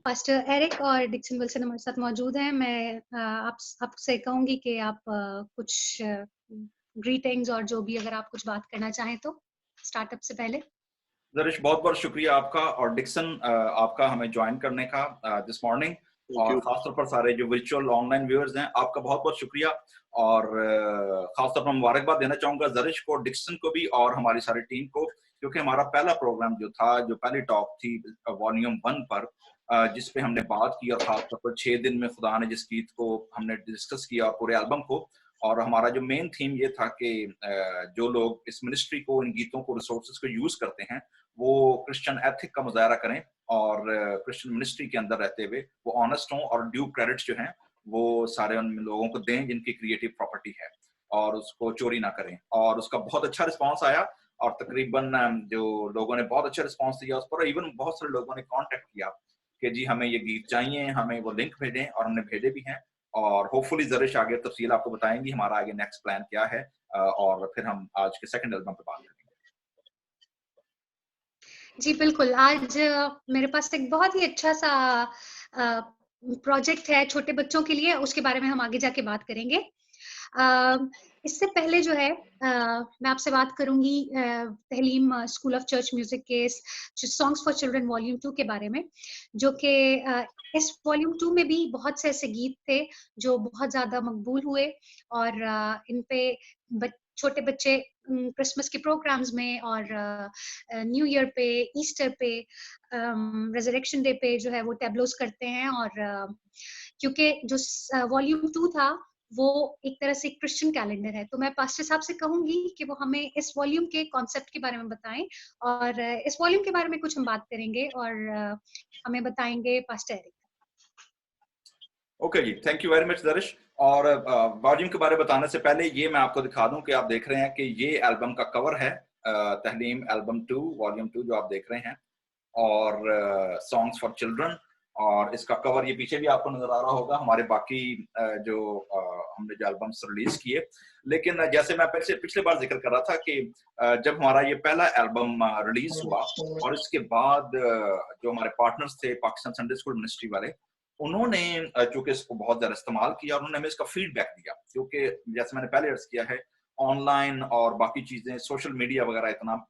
Pastor Eric और Dixon Wilson हमारे साथ मौजूद हैं। मैं आपसे कहूँगी कि आप कुछ ग्रीटिंग्स और जो भी अगर आप कुछ बात करना चाहें तो स्टार्टअप से पहले। दरिश, बहुत बहुत शुक्रिया आपका और डिक्सन आपका हमें ज्वाइन करने का दिस मॉर्निंग, और खासतौर पर सारे जो वर्चुअल ऑनलाइन व्यूअर्स हैं आपका बहुत बहुत शुक्रिया। और खासतौर पर मुबारकबाद देना चाहूंगा दरिश को, डिक्सन को भी और हमारी सारी टीम को, क्योंकि हमारा पहला प्रोग्राम जो था, जो पहली टॉक थी वॉल्यूम 1 पर, जिस पे हमने बात की, और खासतौर पर 6 दिन में खुदा ने जिस गीत को हमने डिस्कस किया और पूरे एल्बम को, और हमारा जो मेन थीम ये था कि जो लोग इस मिनिस्ट्री को, इन गीतों को, रिसोर्सेज को यूज करते हैं, वो क्रिश्चियन एथिक का मुजाहरा करें और क्रिश्चियन मिनिस्ट्री के अंदर रहते हुए वो ऑनेस्ट हों और ड्यू क्रेडिट्स जो हैं वो सारे उन लोगों को दें जिनकी क्रिएटिव प्रॉपर्टी है, और उसको चोरी ना करें। और उसका बहुत अच्छा रिस्पांस आया, और तकरीबन जो लोगों ने बहुत अच्छा रिस्पांस दिया उस पर, इवन बहुत सारे लोगों ने कांटेक्ट किया कि जी हमें ये गीत चाहिए, हमें वो लिंक भेजें, और हमने भेजे भी हैं। और होपफुली जरिश आगे तफसील आपको बताएंगी हमारा आगे नेक्स्ट प्लान क्या है, और फिर हम आज के सेकंड एल्बम पे बात करेंगे। जी बिल्कुल, आज मेरे पास एक बहुत ही अच्छा-सा प्रोजेक्ट है छोटे बच्चों के लिए, उसके बारे में हम आगे जाके बात करेंगे। इससे पहले जो है मैं आपसे बात करूँगी तहलीम स्कूल ऑफ चर्च म्यूज़िक के सॉन्ग्स फॉर चिल्ड्रन वॉल्यूम 2 के बारे में, जो कि इस वॉल्यूम 2 में भी बहुत से ऐसे गीत थे जो बहुत ज़्यादा मकबूल हुए, और इन पे छोटे बच्चे क्रिसमस के प्रोग्राम्स में और न्यू ईयर पे, ईस्टर पे, रेज़रेक्शन डे पे जो है वो टैब्लोस करते हैं। और क्योंकि जो वॉल्यूम 2 था वो एक तरह से क्रिश्चियन कैलेंडर है, तो मैं पास्टर साहब से कहूंगी कि वो हमें इस वॉल्यूम के कॉन्सेप्ट के बारे में बताएं, और इस वॉल्यूम के बारे में कुछ हम बात करेंगे और हमें बताएंगे पास्टर एरिक। ओके जी, thank you very much Darish. और वॉल्यूम के बारे में बताने से पहले ये मैं आपको दिखा दूं कि आप देख रहे हैं कि ये एल्बम का कवर है, तहलीम एल्बम 2 वॉल्यूम 2 जो आप देख रहे हैं, और सॉन्ग्स फॉर चिल्ड्रन। और इसका कवर ये पीछे भी आपको नजर आ रहा होगा, हमारे बाकी जो हमने जो एल्बम्स रिलीज किए। लेकिन जैसे मैं पिछले बार जिक्र कर रहा था कि जब हमारा ये पहला एल्बम रिलीज हुआ, और इसके बाद जो हमारे पार्टनर्स थे पाकिस्तान संडे स्कूल मिनिस्ट्री वाले, उन्होंने चूंकि इसको बहुत ज्यादा इस्तेमाल किया, उन्होंने हमें इसका फीडबैक दिया, क्योंकि जैसे मैंने पहले अर्ज किया है, ऑनलाइन और बाकी चीजें, सोशल मीडिया वगैरह इतना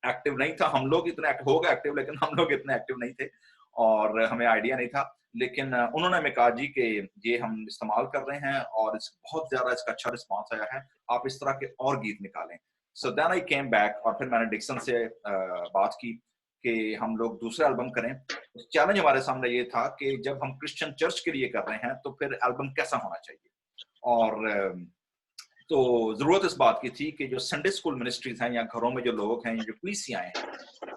एक्टिव नहीं था। हम लोग इतने हो गए एक्टिव, लेकिन हम लोग इतने एक्टिव नहीं थे और हमें आइडिया नहीं था। लेकिन उन्होंने हमें कहा जी कि ये हम इस्तेमाल कर रहे हैं और बहुत ज्यादा इसका अच्छा रिस्पॉन्स आया है, आप इस तरह के और गीत निकालें। So then I came back, और फिर मैंने डिक्सन से बात की कि हम लोग दूसरा एल्बम करें। चैलेंज हमारे सामने ये था कि जब हम क्रिश्चियन चर्च के लिए कर रहे हैं तो फिर एल्बम कैसा होना चाहिए। और तो जरूरत इस बात की थी कि जो संडे स्कूल मिनिस्ट्रीज हैं या घरों में जो लोग हैं, जो कलीसियाएं हैं,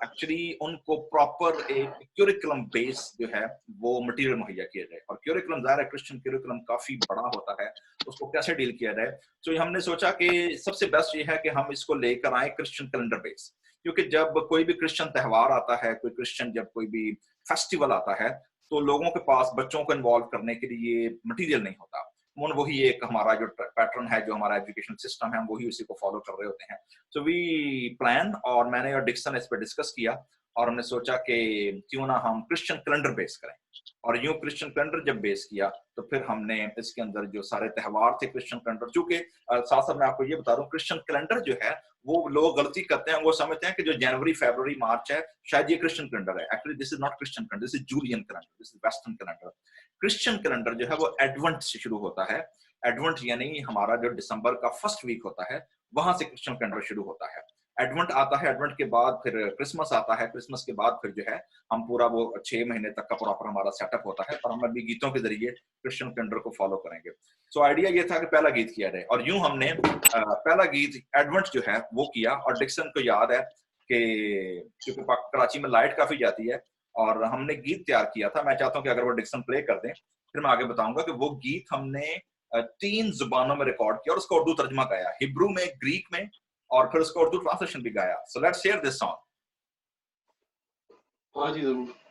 एक्चुअली उनको प्रॉपर एक क्यूरिकुलम बेस जो है वो मटेरियल मुहैया किया जाए। और क्यूरिकुलम ज़ाहिर है, क्रिश्चियन क्यूरिकुलम काफी बड़ा होता है, तो उसको कैसे डील किया जाए। तो हमने सोचा कि सबसे बेस्ट ये है कि हम इसको लेकर आए क्रिश्चियन कैलेंडर बेस, क्योंकि जब कोई भी क्रिश्चियन त्योहार आता है, कोई क्रिश्चियन जब कोई भी फेस्टिवल आता है, तो लोगों के पास बच्चों को इन्वॉल्व करने के लिए मटीरियल नहीं होता। वही एक हमारा जो पैटर्न है, जो हमारा एजुकेशन सिस्टम है, हम वही उसी को फॉलो कर रहे होते हैं। सो वी प्लान, और मैंने और डिक्सन इस पर डिस्कस किया, और हमने सोचा कि क्यों ना हम क्रिश्चियन कैलेंडर बेस करें। और यूं क्रिश्चियन कैलेंडर जब बेस किया, तो फिर हमने इसके अंदर जो सारे त्योहार थे क्रिश्चियन कैलेंडर, चूंकि साथ साथ मैं आपको ये बता दूं, क्रिश्चियन कैलेंडर जो है वो लोग गलती करते हैं, वो समझते हैं कि जो जनवरी फरवरी मार्च है शायद ये क्रिश्चियन कैलेंडर है। Actually this is not Christian calendar, this is Julian calendar, this is western calendar. Christian calendar जो है वो एडवेंट से शुरू होता है। एडवेंट यानी हमारा जो दिसंबर का फर्स्ट वीक होता है, वहां से क्रिश्चियन कैलेंडर शुरू होता है। एडवेंट आता है, एडवेंट के बाद फिर क्रिसमस आता है, क्रिसमस के बाद फिर जो है हम पूरा वो 6 महीने तक का प्रॉपर हमारा सेटअप होता है, और हम अभी गीतों के जरिए क्रिश्चियन कैलेंडर को फॉलो करेंगे। सो आइडिया ये था कि पहला गीत किया जाए, और यूं हमने पहला गीत एडवेंट जो है वो किया। और डिक्सन को याद है कि क्योंकि कराची में लाइट काफी जाती है, और हमने गीत तैयार किया था। मैं चाहता हूँ कि अगर वो डिक्सन प्ले कर दें, फिर मैं आगे बताऊंगा कि वो गीत हमने 3 जुबानों में रिकॉर्ड किया, और उसका उर्दू तर्जमा गाया, हिब्रू में, ग्रीक में, और फिर उसका उर्दू ट्रांसलेशन भी गाया। So let's share this song. हाँ जी जरूर।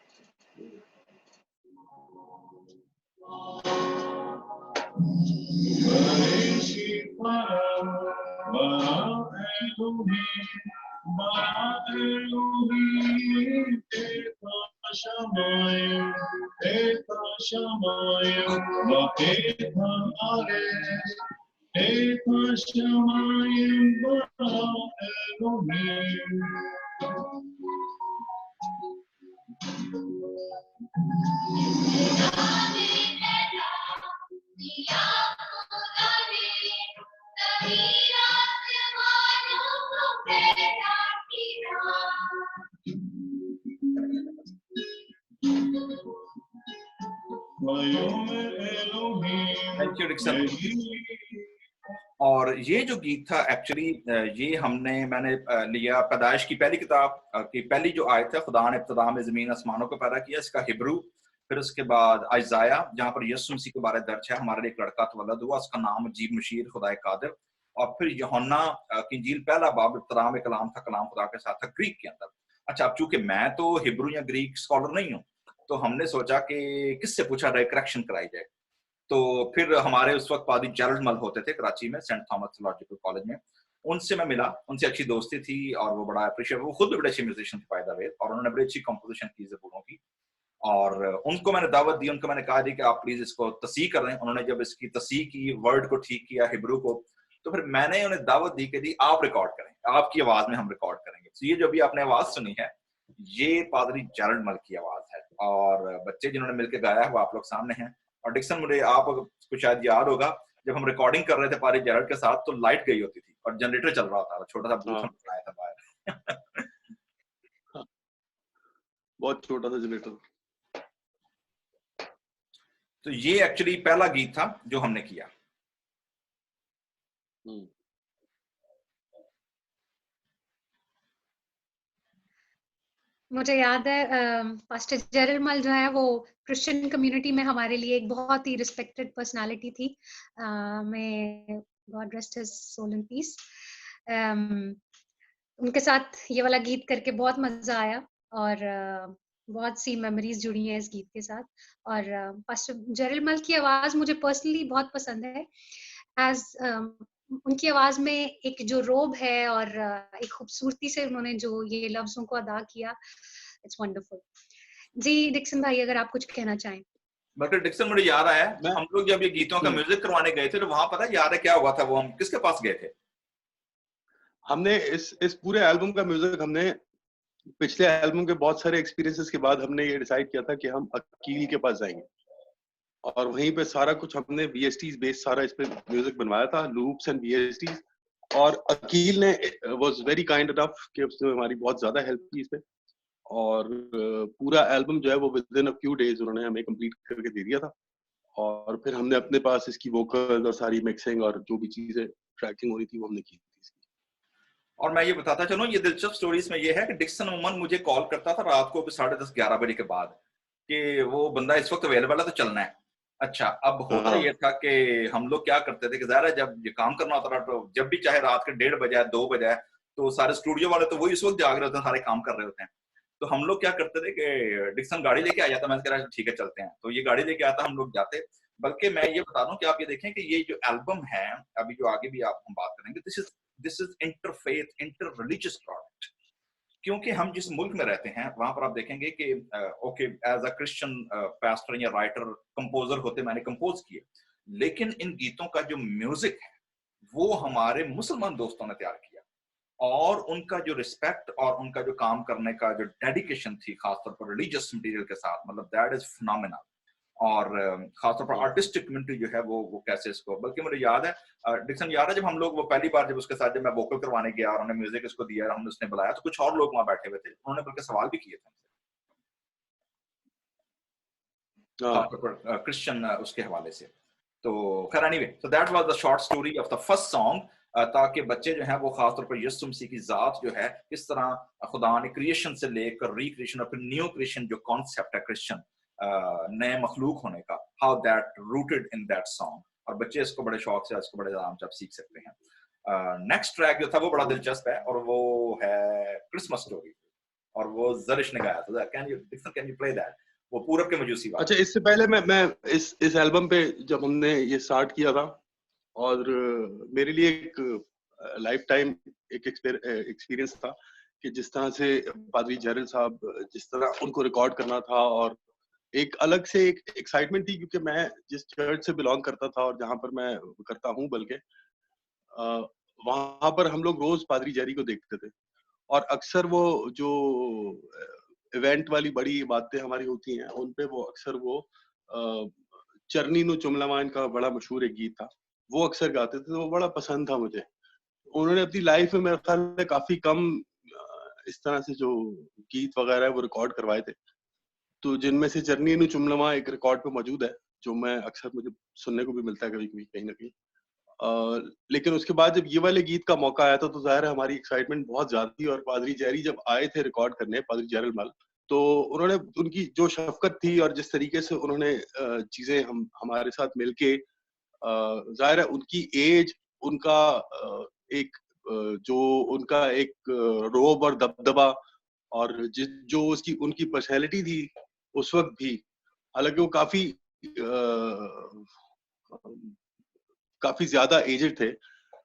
Thank you Dixon. और ये जो गीत था एक्चुअली ये मैंने लिया पैदाइश की पहली किताब की पहली जो आयत है, खुदा ने इब्तिदा में जमीन आसमानों को पैदा किया, इसका हिब्रू, फिर उसके बाद आइजाया जहाँ पर यीशु मसीह के बारे में दर्ज है, हमारे लिए एक लड़का तवल्लद हुआ, उसका नाम अजीब मशीर खुदा कादिर। और फिर यूहन्ना की इंजील पहला बाब, इब्तिदा में कलाम था, कलाम खुदा के साथ था, ग्रीक के अंदर। अच्छा, अब चूंकि मैं तो हिब्रू या ग्रीक स्कॉलर नहीं हूँ, तो हमने सोचा कि किससे पूछा जाए, करेक्शन कराई जाए। तो फिर हमारे उस वक्त पादरी जेरल्ड मल होते थे कराची में, सेंट थॉमस थियोलॉजिकल कॉलेज में, उनसे मैं मिला, उनसे अच्छी दोस्ती थी और वो बड़ा अप्रिशिएट, वो खुद भी बड़े अच्छे म्यूजिशियन थे बाय द वे, और उन्होंने बड़ी अच्छी कंपोजिशन की ज़बूरों की। और उनको मैंने दावत दी, उनको मैंने कहा थी कि आप प्लीज इसको तस्सीह कर रहे हैं। उन्होंने जब इसकी तस्सीह की, वर्ड को ठीक किया, हिब्रू को, तो फिर मैंने उन्हें दावत दी कि दी आप रिकॉर्ड करें, आपकी आवाज में हम रिकॉर्ड करेंगे। तो ये जो भी आपने आवाज सुनी है, ये पादरी जेरल्ड मल की आवाज है, और बच्चे जिन्होंने मिलकर गाया है वो आप लोग सामने हैं। और डिक्सन, मुझे आपको शायद याद होगा, जब हम रिकॉर्डिंग कर रहे थे पादरी जेरल्ड के साथ, तो लाइट गई होती थी और जनरेटर चल रहा था, छोटा सा बूथ हम बनाया था बाहर। बहुत छोटा सा जनरेटर। तो ये एक्चुअली पहला गीत था जो हमने किया। मुझे याद है पास्टर जेरल्ड मल जो है वो क्रिश्चियन कम्युनिटी में हमारे लिए एक बहुत ही रिस्पेक्टेड पर्सनालिटी थी। मैं God rest his soul in peace. उनके साथ ये वाला गीत करके बहुत मजा आया, और बहुत सी मेमोरीज जुड़ी हैं इस गीत के साथ। और पास्टर जेरल्ड मल की आवाज मुझे पर्सनली बहुत पसंद है। एज उनकी आवाज में एक जो रोब है और एक खूबसूरती से उन्होंने जो ये लफ्जों को अदा किया, इट्स वंडरफुल। जी डिक्सन भाई, अगर आप कुछ कहना चाहें। बल्कि डिक्सन, मुझे याद आया, हम लोग जब ये गीतों का म्यूजिक करवाने गए थे, तो वहां पता याद है क्या हुआ था, वो हम किसके पास गए थे? हमने इस पूरे एल्बम का म्यूजिक हमने पिछले एल्बम के बहुत सारे एक्सपीरियंसेस के बाद हमने ये डिसाइड किया था कि हम अकील के पास जाएंगे, और वहीं पे सारा कुछ हमने VSTs बेस सारा इस पे म्यूजिक बनवाया था, लूप्स एंड VSTs। और अकील ने वाज वेरी काइंड इनफ कि उसने हमारी बहुत ज्यादा हेल्प की इस पे, और पूरा एल्बम जो है वो with in a few days उन्होंने हमें कंप्लीट करके दे दिया था। और फिर हमने अपने पास इसकी वोकल और सारी मिक्सिंग और जो भी चीजें ट्रैकिंग हो रही थी वो हमने की थी। और मैं ये बताता चलूं, ये दिलचस्प स्टोरी इसमें ये है कि डिक्सन उमन मुझे कॉल करता था रात को 10:30-11 बजे के बाद कि वो बंदा इस वक्त अवेलेबल है तो चलना है। अच्छा, अब होता ये था कि हम लोग क्या करते थे कि ज़ाहिर है जब ये काम करना होता था, तो जब भी चाहे रात के 1:30 बजे 2 बजे, तो सारे स्टूडियो वाले तो वही इस वक्त जाग रहे होते हैं, सारे काम कर रहे होते हैं। तो हम लोग क्या करते थे कि डिक्सन गाड़ी लेके आ जाता, मैं कह रहा ठीक है चलते हैं, तो ये गाड़ी लेके आता, हम लोग जाते। बल्कि मैं ये बता दूं कि आप ये देखें कि ये जो एल्बम है, अभी जो आगे भी आप हम बात करेंगे, this is interfaith, inter religious product. क्योंकि हम जिस मुल्क में रहते हैं वहां पर आप देखेंगे कि okay, as a Christian pastor या राइटर, कंपोजर होते, मैंने कंपोज किए, लेकिन इन गीतों का जो म्यूजिक है वो हमारे मुसलमान दोस्तों ने तैयार किया, और उनका जो रिस्पेक्ट और उनका जो काम करने का जो डेडिकेशन थी, खासतौर पर रिलीजियस मटेरियल के साथ, मतलब दैट इज फिनोमिनल। और खासतौर पर आर्टिस्टिक कम्युनिटी जो है वो कैसे इसको, बल्कि मुझे याद है डिक्सन, याद है जब हम लोग वो पहली बार जब उसके साथ जब मैं वोकल करवाने गया और उन्होंने म्यूजिक इसको दिया और हमने उसने बुलाया, तो कुछ और लोग वहां बैठे हुए थे, उन्होंने बल्कि सवाल भी किए थे खासतौर पर क्रिश्चियन उसके हवाले से। तो खैर anyway, so that was the short story of the first song, ताकि बच्चे जो हैं वो खासतौर पर यीशु मसीह की जात जो है, किस तरह खुदा ने क्रिएशन से लेकर रिक्रिएशन और फिर न्यू क्रिएशन जो कॉन्सेप्ट है क्रिश्चियन, नए मखलूक होने का, how that rooted in that song, और बच्चे इसको बड़े शौक से, इसको बड़े आराम से आप सीख सकते हैं। नेक्स्ट ट्रैक जो था वो बड़ा दिलचस्प है, और वो है क्रिसमस स्टोरी, और वो जरिश ने गाया था। Can you play that? वो पूरब के मजूसी वाला। अच्छा, इससे पहले मैं इस एल्बम पे जब हमने ये स्टार्ट किया था, और मेरे लिए एक लाइफ टाइम एक एक्सपीरियंस था कि जिस तरह से पादरी जेरल्ड साहब, जिस तरह उनको रिकॉर्ड करना था और एक अलग से एक एक्साइटमेंट थी, क्योंकि मैं जिस चर्च से बिलोंग करता था और जहाँ पर मैं करता हूँ बल्कि वहां पर हम लोग रोज पादरी जेरी को देखते थे, और अक्सर वो जो इवेंट वाली बड़ी बातें हमारी होती हैं उन पे वो अक्सर वो चरनी नु चुमलामान का बड़ा मशहूर एक गीत था, वो अक्सर गाते थे, तो वो बड़ा पसंद था मुझे। उन्होंने अपनी लाइफ में मेरे ख्याल में काफी कम इस तरह से जो गीत वगैरह है वो रिकॉर्ड करवाए थे, तो जिनमें से चरनी नु चुमलमा एक रिकॉर्ड पे मौजूद है, जो मैं अक्सर मुझे सुनने को भी मिलता है कभी कभी कहीं ना कहीं। लेकिन उसके बाद जब ये वाले गीत का मौका आया था तो जाहिर है हमारी एक्साइटमेंट बहुत ज्यादा थी, और पादरी जेरी जब आए थे रिकॉर्ड करने, पादरी जेरल मल, तो उन्होंने उनकी जो शफकत थी और जिस तरीके से उन्होंने चीजें हमारे साथ मिलके, जाहिर है उनकी एज, उनका एक जो उनका एक रोब और दबदबा, और जो उसकी उनकी पर्सनैलिटी थी उस वक्त भी, हालांकि वो काफी ज्यादा एजेड थे,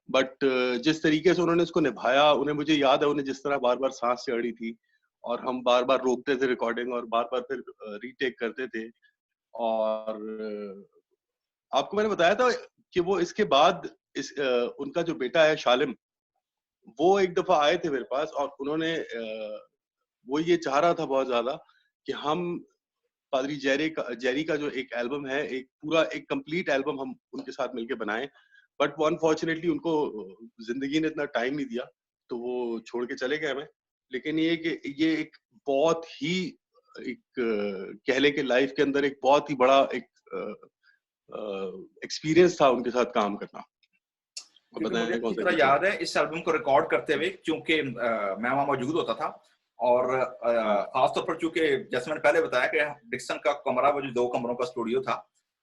बट जिस तरीके से उन्होंने इसको निभाया, उन्हें, मुझे याद है उन्हें जिस तरह बार बार सांस चढ़ी थी और हम बार बार रोकते थे रिकॉर्डिंग और बार बार फिर रीटेक करते थे। और आपको मैंने बताया था कि वो इसके बाद उनका जो बेटा है शालिम, वो एक दफा आए थे मेरे पास, और उन्होंने वो ये चाह रहा था बहुत ज्यादा कि हम पादरी जेरी का जो एक एल्बम है, एक पूरा एक कंप्लीट एल्बम हम उनके साथ मिलके बनाएं, बट वो अनफॉर्चुनेटली उनको जिंदगी ने इतना टाइम नहीं दिया, तो वो छोड़ के चले गए हमें। लेकिन ये एक बहुत ही एक कह लें कि लाइफ के अंदर एक बहुत ही बड़ा एक एक्सपीरियंस था उनके साथ काम करना। मुझे अच्छी तरह याद है इस एल्बम को रिकॉर्ड करते हुए, क्योंकि मैं वहां मौजूद होता था, और खासतौर पर चूंकि जैसे मैंने पहले बताया कि डिक्सन का कमरा, वो जो 2 कमरों का स्टूडियो था,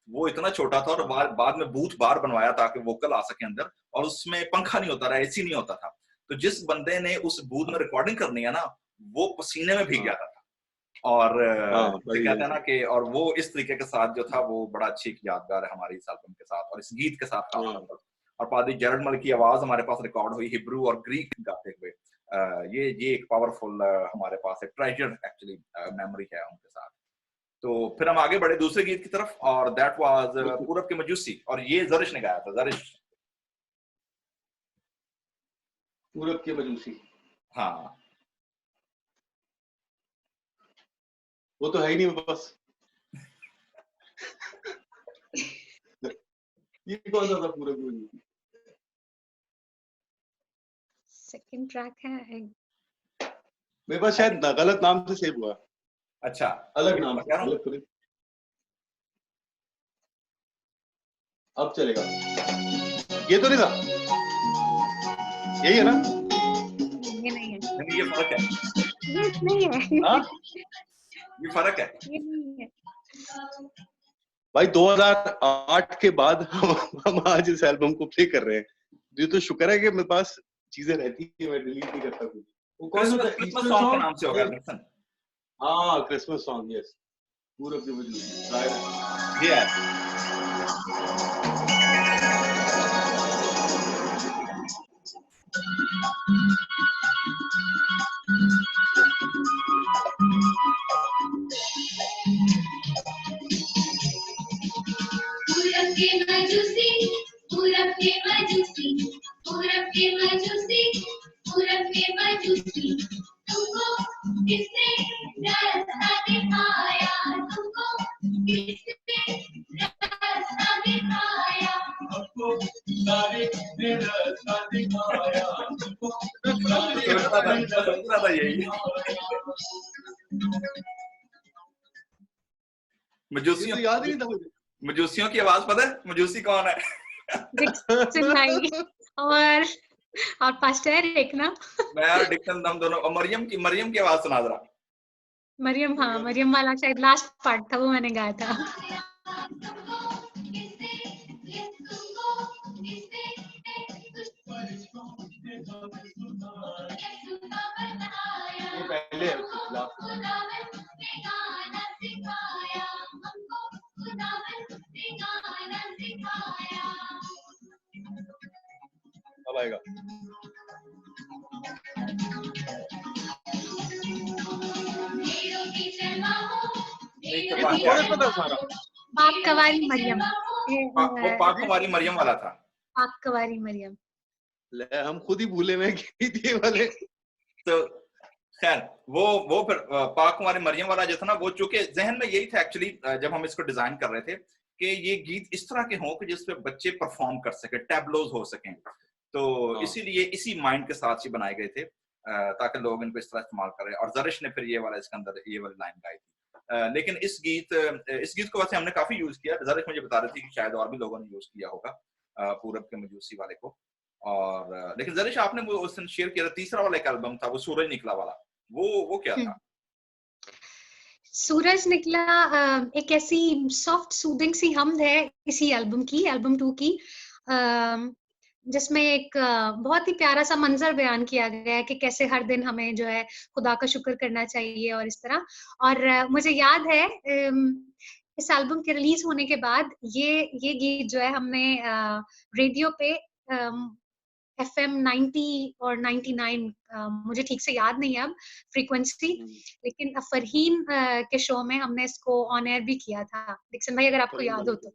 वो इतना छोटा था, और बाद में बूथ बार बनवाया ताकि वोकल आ सके अंदर, और उसमें पंखा नहीं होता था, एसी नहीं होता था, तो जिस बंदे ने उस बूथ में रिकॉर्डिंग करनी है ना, वो पसीने में भीग जाता था, और कहते हैं ना कि, और वो इस तरीके के साथ जो था वो बड़ा अच्छी यादगार है हमारी इस एल्बम के साथ और इस गीत के साथ खासतौर पर। और पादरी जेरल मल की आवाज हमारे पास रिकॉर्ड हुई हिब्रू और ग्रीक गाते हुए। ये एक पावरफुल हमारे पास एक ट्रेजर एक्चुअली मेमोरी है उनके साथ। तो फिर हम आगे बढ़े दूसरे गीत की तरफ, और दैट वाज पूरब के मजूसी, और ये जरिश ने गाया था। जरिश, पूरब के मजूसी, हाँ, वो तो है ही नहीं मेरे पास। ये कौन सा था पूरब के मजूसी? सेकंड ट्रैक है मेरे पास शायद गलत नाम से सेव हुआ। अच्छा, अलग नाम से, अलग। अब चलेगा, ये तो नहीं था, यही है ना? ये नहीं है, ये फर्क है, ये नहीं है। हाँ, ये फर्क है, ये नहीं है भाई। 2008 के बाद हम आज इस एल्बम को प्ले कर रहे हैं। ये तो शुक्र है कि मेरे पास चीजें रहती है, मैं डिलीट नहीं करता कुछ। वो कौन सा क्रिसमस सॉन्ग के नाम से होगा डिक्सन? हाँ, क्रिसमस सॉन्ग, यस, पूरब के मजूसी, ये है। तुमको किसने रास्ता दिखाया, तुमको किसने रास्ता दिखाया, हमको सारे ने रास्ता दिखाया, तुमको सोचना था यही। मजूसियों, याद ही नहीं था मुझे। मजूसियों की आवाज पता है? मजूसी कौन है? डिक्सन भाई और पास्टर एक ना। मैं और डिक्सन हम दोनों, और मरियम की आवाज सुना जरा। मरियम, हाँ, मरियम वाला शायद लास्ट पार्ट था, वो मैंने गाया था। पहले अब आएगा। थोड़े पता सारा। पाक कवारी मरियम, वो पाक कुमारी मरियम वाला था। पाक कवारी मरियम। ले हम खुद ही भूले में गीत ये वाले। तो खैर वो फिर पाक कुमारी मरियम वाला जो था ना, वो चूंकि जहन में यही था एक्चुअली जब हम इसको डिजाइन कर रहे थे कि ये गीत इस तरह के हों कि जिसपे बच्चे परफॉर्म कर सके, टैबलोज हो सकें, तो इसीलिए इसी माइंड के साथ ही बनाए गए थे ताकि लोग इनको इस तरह इस्तेमाल करें। और जरिश ने फिर ये वाला इसके अंदर ये वाली लाइन गाई थी। लेकिन इस गीत को वैसे हमने काफी यूज किया। जरिश मुझे बता रही थी कि शायद और भी लोगों ने यूज किया होगा पूरब के मजूसी वाले को। और लेकिन जरिश आपने वो उस दिन शेयर किया था, तीसरा वाला एक एल्बम था वो सूरज निकला वाला, वो क्या था? सूरज निकला एक ऐसी सॉफ्ट सूदिंग सी हमद है इसी एल्बम की, एल्बम 2 की, जिसमें एक बहुत ही प्यारा सा मंजर बयान किया गया है कि कैसे हर दिन हमें जो है खुदा का शुक्र करना चाहिए और इस तरह। और मुझे याद है इस एल्बम के रिलीज होने के बाद ये गीत जो है हमने रेडियो पे FM 90 और 99 मुझे ठीक से याद नहीं है अब फ्रीक्वेंसी, लेकिन फरहीन के शो में हमने इसको ऑन एयर भी किया था। डिक्सन भाई अगर आपको याद हो तो।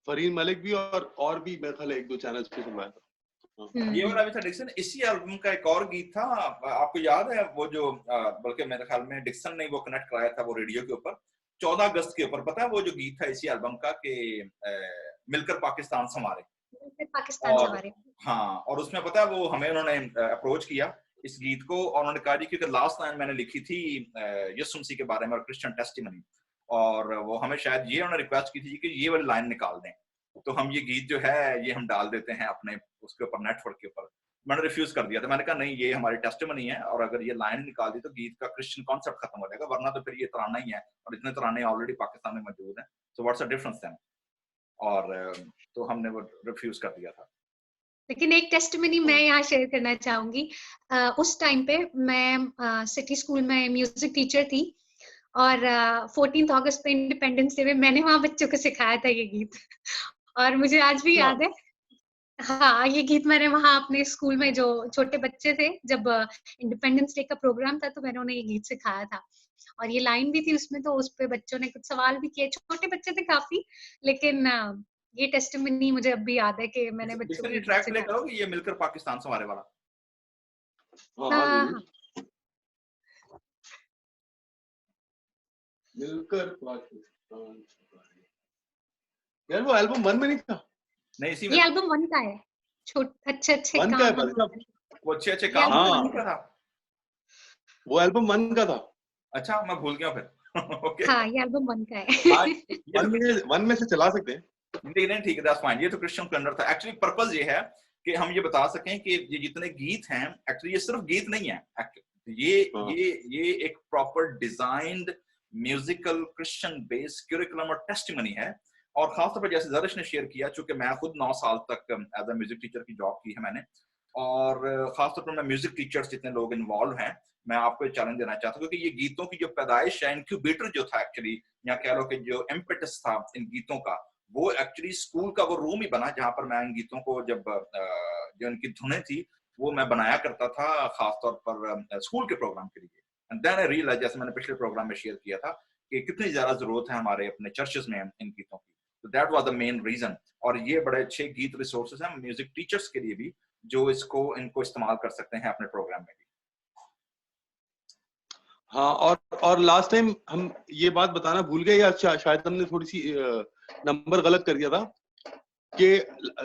फरहीन मलिक भी और भी मेरे ख्याल 1-2 चैनल्स पे सुनाया था। ये वाला भी था डिक्सन। इसी एल्बम का एक और गीत था, आपको याद है वो जो बल्कि मेरे ख्याल में डिक्सन ने वो कनेक्ट कराया था वो रेडियो के ऊपर 14 अगस्त के ऊपर। पता है वो जो गीत था इसी एल्बम का कि मिलकर पाकिस्तान संवारे, पाकिस्तान संवारे। हाँ, और उसमें पता है वो हमें उन्होंने अप्रोच किया इस गीत को और उन्होंने कहा जी क्योंकि लास्ट लाइन मैंने लिखी थी यीशु मसीह के बारे में और क्रिश्चियन टेस्टिमनी, और वो हमें शायद ये उन्होंने रिक्वेस्ट की थी कि ये वाली लाइन निकाल दें, तो हम ये गीत जो है ये हम डाल देते हैं अपने उसके ऊपर नेटवर्क के ऊपर। मैंने रिफ्यूज कर दिया था, मैंने कहा नहीं ये हमारी टेस्टिमनी है और अगर ये लाइन निकाल दी तो गीत का क्रिश्चियन कॉन्सेप्ट खत्म हो जाएगा, वरना तो फिर ये तराना ही है और इतने तराने ऑलरेडी पाकिस्तान में मौजूद हैं, so what's the difference then. और तो हमने वो रिफ्यूज कर दिया था। लेकिन एक टेस्टिमनी मैं यहाँ शेयर करना चाहूंगी। उस टाइम पे मैं सिटी स्कूल में म्यूजिक टीचर थी और 14 अगस्त पे इंडिपेंडेंस डे में मैंने वहाँ बच्चों को सिखाया था ये गीत और मुझे आज भी याद है। हाँ, ये गीत मैंने वहाँ अपने स्कूल में जो छोटे बच्चे थे जब इंडिपेंडेंस डे का प्रोग्राम था तो मैंने उन्हें ये गीत सिखाया था और ये लाइन भी थी उसमें, तो उस पे बच्चों ने कुछ सवाल भी किए। छोटे बच्चे थे काफी, लेकिन ये टेस्टिमनी मुझे अब भी याद है कि मैंने बच्चों को ट्रैक प्ले करोगे ये मिलकर पाकिस्तान संवारे वाला? हाँ, मिलकर पाकिस्तान यार वो एल्बम 1 में नहीं था? नहीं, इसी में। ये एल्बम 1 का है। अच्छे काम वो अच्छे काम था। वो एल्बम 1 का था। अच्छा, मैं भूल गया फिर। ओके। हाँ, ये एल्बम 1 का है। 1 में से चला सकते हैं। नहीं ठीक है, दैट्स फाइन। ये तो क्रिश्चियन कैलेंडर था। एक्चुअली पर्पस ये है कि हम ये बता सकें कि ये जितने गीत हैं एक्चुअली ये सिर्फ गीत नहीं है, ये एक proper designed musical Christian based curriculum और टेस्टिमनी है। और खासतौर पर जैसे जरिश ने शेयर किया, चूंकि मैं खुद 9 साल तक एज अ म्यूजिक टीचर की जॉब की है मैंने, और खासतौर पर मैं म्यूजिक टीचर्स जितने लोग इन्वॉल्व हैं, मैं आपको चैलेंज देना चाहता हूँ क्योंकि ये गीतों की जो पैदाइश है, इंक्यूबेटर जो था एक्चुअली, या कह लो कि जो इम्पेटस था इन गीतों का, वो एक्चुअली स्कूल का वो रूम ही बना जहां पर मैं इन गीतों को जब जो इनकी धुनें थी वो मैं बनाया करता था खासतौर पर स्कूल के प्रोग्राम के लिए। एंड देन आई रियलाइज, जैसे मैंने पिछले प्रोग्राम में शेयर किया था, कि कितनी ज्यादा जरूरत है हमारे अपने चर्चेस में इन गीतों की। तो that was the main reason. और ये बड़े अच्छे गीत रिसोर्सेज हैं म्यूजिक टीचर्स के लिए भी, जो इनको इस्तेमाल कर सकते हैं अपने प्रोग्राम में भी। हाँ, और लास्ट टाइम हम ये बात बताना भूल गए या शायद हमने थोड़ी सी नंबर गलत कर दिया था कि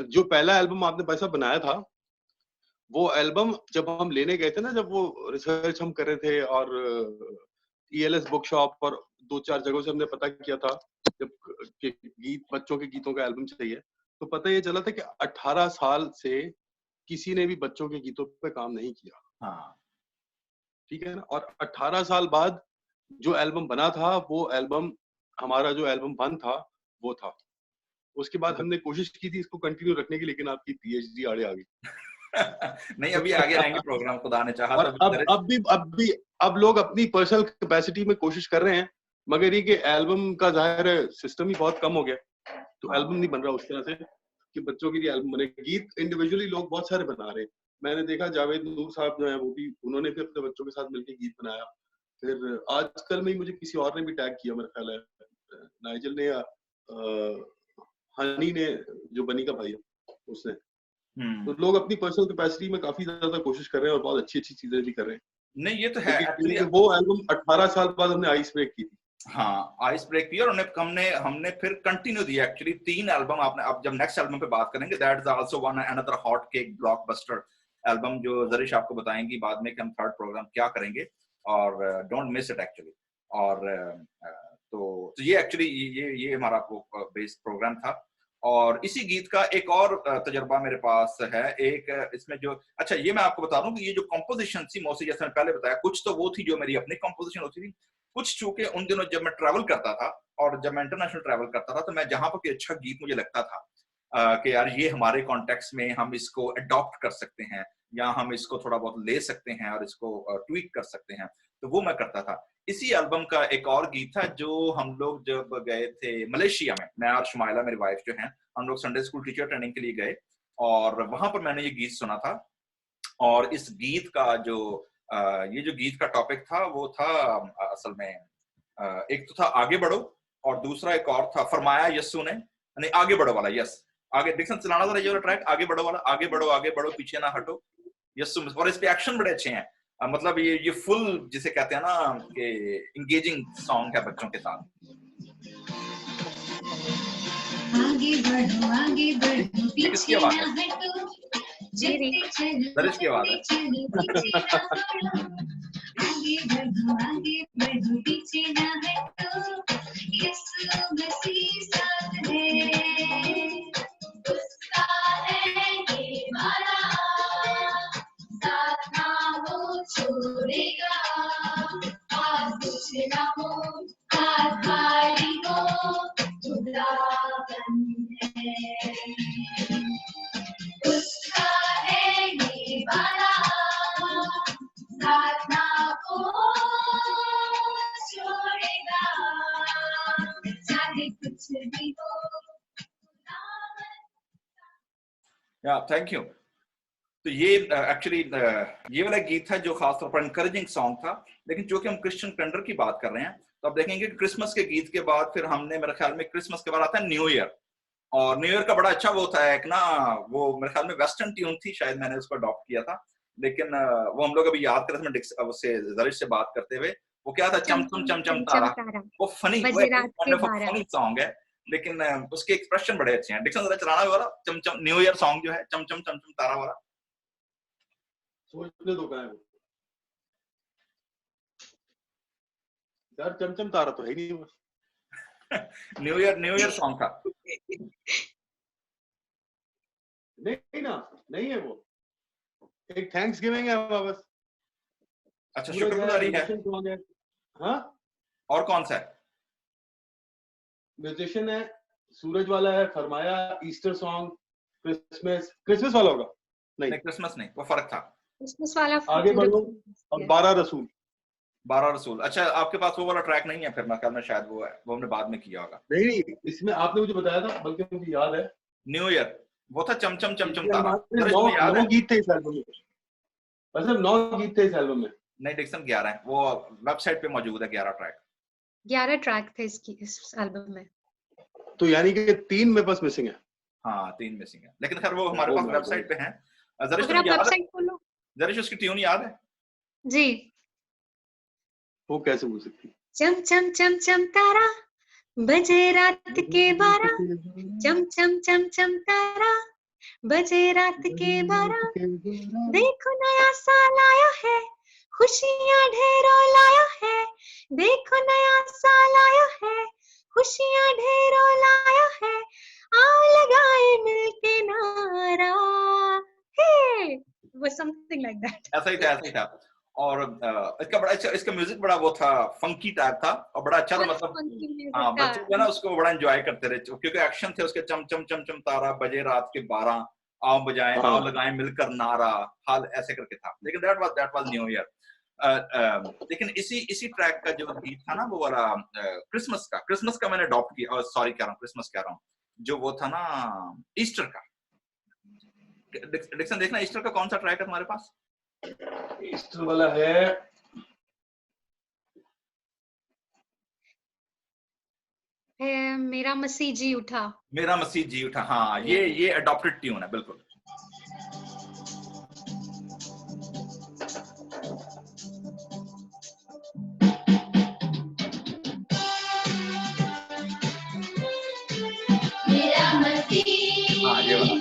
जो पहला एल्बम आपने पैसा बनाया था, वो एल्बम जब हम लेने गए थे ना, जब वो रिसर्च हम कर रहे थे और ELS बुक शॉप और 2-4 जगहों से हमने पता किया था जब गीत बच्चों के गीतों का एल्बम चाहिए, तो पता ये चला था कि 18 साल से किसी ने भी बच्चों के गीतों पे काम नहीं किया। हाँ, ठीक है ना। और 18 साल बाद जो एल्बम बना था, वो एल्बम हमारा जो एल्बम 1 था वो था। उसके बाद हमने कोशिश की थी इसको कंटिन्यू रखने की, लेकिन आपकी PhD आड़े आ गई। नहीं, अभी आगे आएंगे प्रोग्राम, खुदा ने चाहा। और अब लोग अपनी पर्सनल कैपेसिटी में कोशिश कर रहे हैं, मगर ये कि एल्बम का जाहिर है सिस्टम ही बहुत कम हो गया, तो एल्बम नहीं बन रहा उस तरह से कि बच्चों के लिए एल्बम बने। गीत इंडिविजुअली लोग बहुत सारे बना रहे हैं। मैंने देखा जावेद नूर साहब जो है वो भी, उन्होंने भी अपने बच्चों के साथ मिलकर गीत बनाया। फिर आजकल में ही मुझे किसी और ने भी टैग किया, मेरा ख्याल है नाइजल ने या हनी ने, जो बनी का भाई है उसने। तो लोग अपनी पर्सनल कैपेसिटी में काफी ज्यादा कोशिश कर रहे हैं और बहुत अच्छी अच्छी चीजें भी कर रहे हैं। नहीं ये तो है एक्चुअली। वो एल्बम 18 साल बाद हमने आइस ब्रेक की थी। हाँ आइस ब्रेक किया, और हमने फिर कंटिन्यू दिया एक्चुअली 3 एल्बम। आपने अब जब नेक्स्ट एल्बम पे बात करेंगे, that is also one another hot cake blockbuster album, जो जरिश आपको बताएंगी बाद में कि हम थर्ड प्रोग्राम क्या करेंगे, और डोंट मिस इट एक्चुअली। और तो ये एक्चुअली ये हमारा बेस प्रोग्राम था। और इसी गीत का एक और तजर्बा मेरे पास है, एक इसमें जो, अच्छा ये मैं आपको बता दूं कि ये जो कंपोजिशन थी मोस्टली, जैसे मैंने पहले बताया, कुछ तो वो थी जो मेरी अपनी कंपोजिशन होती थी, कुछ चूंकि उन दिनों जब मैं ट्रैवल करता था और जब मैं इंटरनेशनल ट्रैवल करता था, तो मैं जहां पर कोई अच्छा गीत मुझे लगता था कि यार ये हमारे कॉन्टेक्स्ट में हम इसको अडॉप्ट कर सकते हैं, या हम इसको थोड़ा बहुत ले सकते हैं और इसको ट्वीट कर सकते हैं, तो वो मैं करता था। इसी एल्बम का एक और गीत था जो हम लोग जब गए थे मलेशिया में, मैं और शुमाइला मेरी वाइफ जो है, हम लोग संडे स्कूल टीचर ट्रेनिंग के लिए गए, और वहां पर मैंने ये गीत सुना था। और इस गीत का जो ये जो गीत का टॉपिक था वो था असल में एक तो था आगे बढ़ो, और दूसरा एक और था फरमाया यस्सु ने, नहीं आगे बढ़ो वाला, यस आगे डिक्सन चलाना था ये वाला ट्रैक, आगे बढ़ो वाला, आगे बढ़ो पीछे ना हटो यस्सु। और इस पे एक्शन बड़े अच्छे हैं, मतलब ये फुल जिसे कहते हैं ना कि इंगेजिंग सॉन्ग है बच्चों के साथ। आगे बढ़ो पीछे ना हटो, दरिश की आवाज है। आगे बढ़ो पीछे ना हटो, यीशु मसीह साथ है, उसका है ये वादा, साथ ना वो छोड़ेगा, आज कुछ ना हो हाथ खाली हो, खुदावन है, उसका है ये वादा, साथ ना वो छोड़ेगा, चाहे कुछ भी हो। या थैंक यू। तो ये एक्चुअली ये वाला गीत था जो खासतौर पर इंकरेजिंग सॉन्ग था। लेकिन जो कि हम क्रिश्चियन कैलेंडर की बात कर रहे हैं, तो आप देखेंगे कि क्रिसमस के गीत के बाद फिर हमने, मेरे ख्याल में क्रिसमस के बाद आता है न्यू ईयर, और न्यू ईयर का बड़ा अच्छा वो था एक ना, वो मेरे ख्याल में वेस्टर्न ट्यून थी, शायद मैंने उसको अडॉप्ट किया था, लेकिन वो हम लोग अभी याद कर रहे थे उससे जरिश से बात करते हुए, वो क्या था, चम चम चम चम तारा। वो फनी, फनी सॉन्ग है, लेकिन उसके एक्सप्रेशन बड़े अच्छे हैं। डिक्सन जरा चलाना वाला चम चम न्यू ईयर सॉन्ग जो है, चम चम चम चम तारा वाला। सोचने दो क्या है यार, चमचम तारा तो है नहीं बस। न्यू ईयर सॉन्ग था। नहीं ना, नहीं है वो, एक थैंक्स गिविंग है बस। अच्छा शुक्रगुजारी है। हाँ, और कौन सा है? म्यूजिशियन है, सूरज वाला है, फरमाया, ईस्टर सॉन्ग, क्रिसमस वाला होगा। नहीं क्रिसमस नहीं, वो फर्क था। क्रिसमस वाला आगे बढ़ो और 12 रसूल। 12 रसूल, अच्छा आपके पास वो वाला ट्रैक नहीं है फिर, मैं ख्याल में शायद वो है, वो हमने बाद में किया होगा। नहीं, इसमें आपने मुझे बताया था, बल्कि मुझे याद है न्यू ईयर, वो था चम चम चम चम तारा। 9 गीत थे इस एल्बम में, मतलब 9 गीत थे इस एल्बम में। नहीं डिक्सन 11 है, वो वेबसाइट पे मौजूद है 11 ट्रैक। 11 ट्रैक थे इस एल्बम में, तो यानी कि 3 में बस मिसिंग है। हाँ 3 मिसिंग है, लेकिन खैर वो हमारे पास वेबसाइट पे है। अगर आप वेबसाइट खोलो, जरिश उसकी ट्यून याद है जी? वो कैसे बोल सकती? चम चम चम चम तारा बजे रात के 12, चम चम चम चम तारा बजे रात के 12, देखो नया साल आया है, खुशियां ढेरों लाया है, देखो नया साल आया है, खुशियां ढेरों लाया है, आओ लगाए मिलके नारा, हे वो समथिंग लाइक दैट। ऐसा ही था। और इसका बड़ा अच्छा, इसका म्यूजिक बड़ा वो था, फंकी टाइप था और बड़ा अच्छा था, मतलब हाँ बच्चे जो है ना उसको बड़ा एंजॉय करते रहे, क्योंकि एक्शन थे उसके, चम चम चम चम तारा बजे रात के 12, आओ बजाएं आओ लगाएं मिलकर नारा, हाल ऐसे करके था। लेकिन दैट वाज न्यू ईयर। लेकिन इसी ट्रैक का जो गीत था ना वो वाला क्रिसमस का मैंने अडॉप्ट किया, सॉरी कह रहा हूँ क्रिसमस कह रहा हूँ, जो वो था ना ईस्टर का। डिक्सन देखना ईस्टर का कौन सा ट्रैक है तुम्हारे पास? ईस्टर वाला है मेरा मसीह जी उठा। मेरा मसीह जी उठा, हाँ ये अडॉप्टेड ट्यून है बिल्कुल। हाँ ये वाला।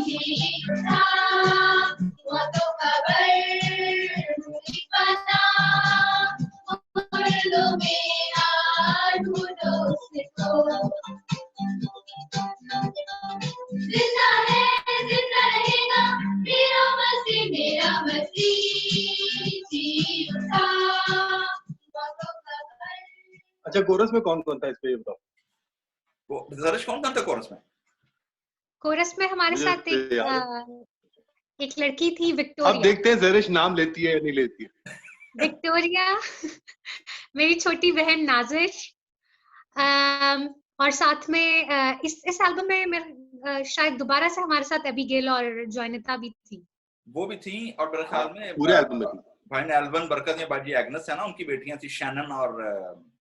अच्छा, कोरस में कौन कौन था इस पे ये बताओ? वो ज़रश कौन था कोरस में? कोरस में हमारे मुझे साथ एक लड़की थी, अब विक्टोरिया। देखते हैं ज़रिश नाम लेती है या नहीं लेती है। विक्टोरिया, मेरी छोटी बहन नाजिश, और साथ में इस एल्बम में मेरे शायद दोबारा से हमारे साथ एबिगेल और जॉयनिता भी थी। वो भी थी, और मेरे ख्याल में पूरे एल्बम में थी। भाई ने एल्बन बरकत या बाजी एग्नेस है ना, उनकी बेटियां थी शैनन और